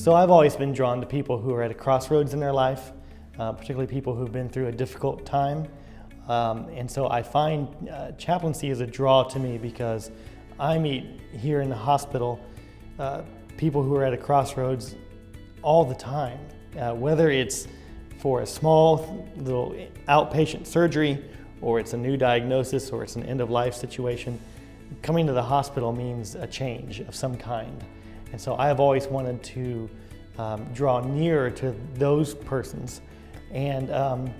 So I've always been drawn to people who are at a crossroads in their life, particularly people who've been through a difficult time. And so I find chaplaincy is a draw to me because I meet here in the hospital people who are at a crossroads all the time, whether it's for a small little outpatient surgery, or it's a new diagnosis, or it's an end-of-life situation. Coming to the hospital means a change of some kind. And so I have always wanted to draw nearer to those persons and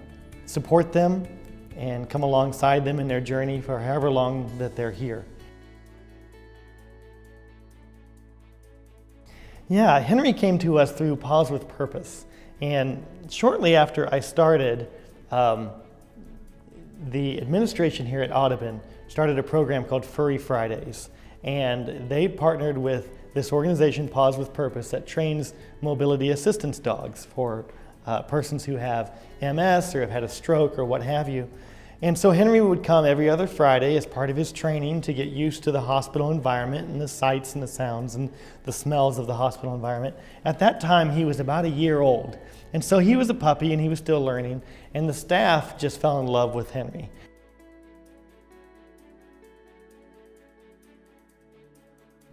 support them and come alongside them in their journey for however long that they're here. Yeah, Henry came to us through Paws with Purpose. And shortly after I started, the administration here at Audubon started a program called Furry Fridays. And they partnered with this organization, Paws with Purpose, that trains mobility assistance dogs for persons who have MS or have had a stroke or what have you. And so Henry would come every other Friday as part of his training to get used to the hospital environment and the sights and the sounds and the smells of the hospital environment. At that time, he was about a year old. And so he was a puppy and he was still learning, and the staff just fell in love with Henry.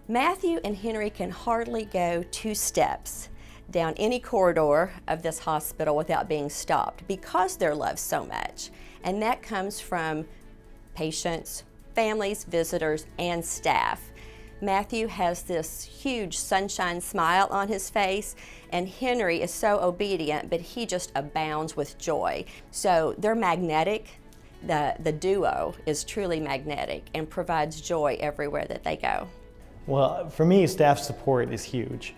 Matthew and Henry can hardly go 2 steps down any corridor of this hospital without being stopped because they're loved so much. And that comes from patients, families, visitors, and staff. Matthew has this huge sunshine smile on his face, and Henry is so obedient, but he just abounds with joy. So they're magnetic. The duo is truly magnetic and provides joy everywhere that they go. Well, for me, staff support is huge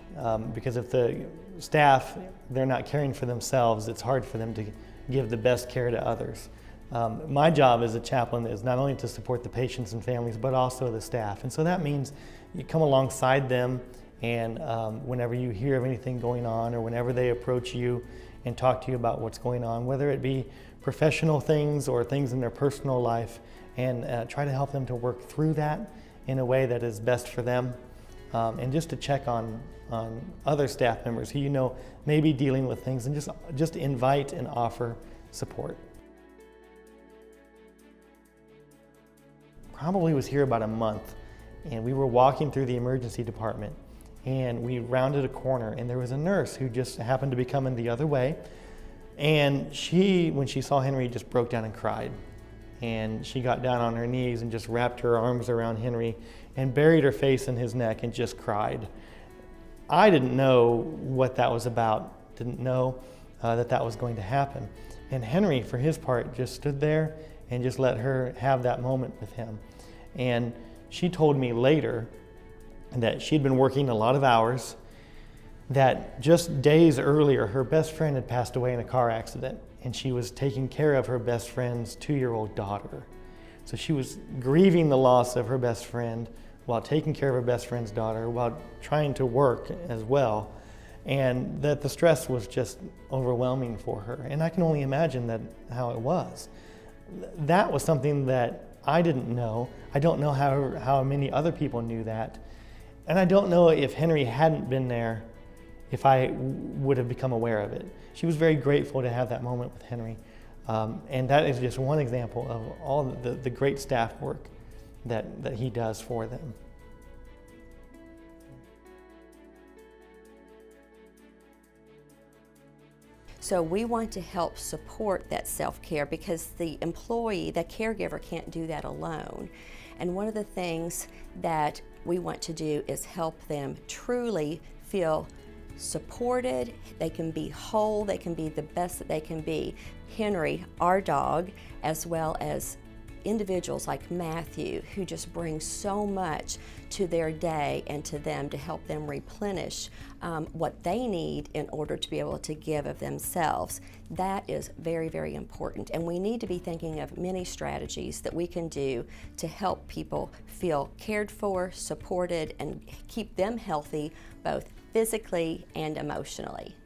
because if the staff, they're not caring for themselves, it's hard for them to give the best care to others. My job as a chaplain is not only to support the patients and families, but also the staff. And so that means you come alongside them, and whenever you hear of anything going on, or whenever they approach you and talk to you about what's going on, whether it be professional things or things in their personal life, and try to help them to work through that in a way that is best for them, and just to check on other staff members who you know may be dealing with things, and just invite and offer support. Probably was here about a month, and we were walking through the emergency department, and we rounded a corner, and there was a nurse who just happened to be coming the other way, and she, when she saw Henry, just broke down and cried. And she got down on her knees and just wrapped her arms around Henry and buried her face in his neck and just cried. I didn't know what that was about, didn't know that was going to happen. And Henry, for his part, just stood there and just let her have that moment with him. And she told me later that she'd been working a lot of hours, that just days earlier her best friend had passed away in a car accident, and she was taking care of her best friend's 2-year-old daughter. So she was grieving the loss of her best friend while taking care of her best friend's daughter, while trying to work as well, and that the stress was just overwhelming for her. And I can only imagine how it was. That was something that I didn't know. I don't know how many other people knew that. And I don't know if Henry hadn't been there, if I would have become aware of it. She was very grateful to have that moment with Henry. And that is just one example of all the great staff work that he does for them. So we want to help support that self-care because the employee, the caregiver, can't do that alone. And one of the things that we want to do is help them truly feel supported, they can be whole, they can be the best that they can be. Henry, our dog, as well as individuals like Matthew, who just bring so much to their day and to them to help them replenish what they need in order to be able to give of themselves. That is very, very important. And we need to be thinking of many strategies that we can do to help people feel cared for, supported, and keep them healthy, both physically and emotionally.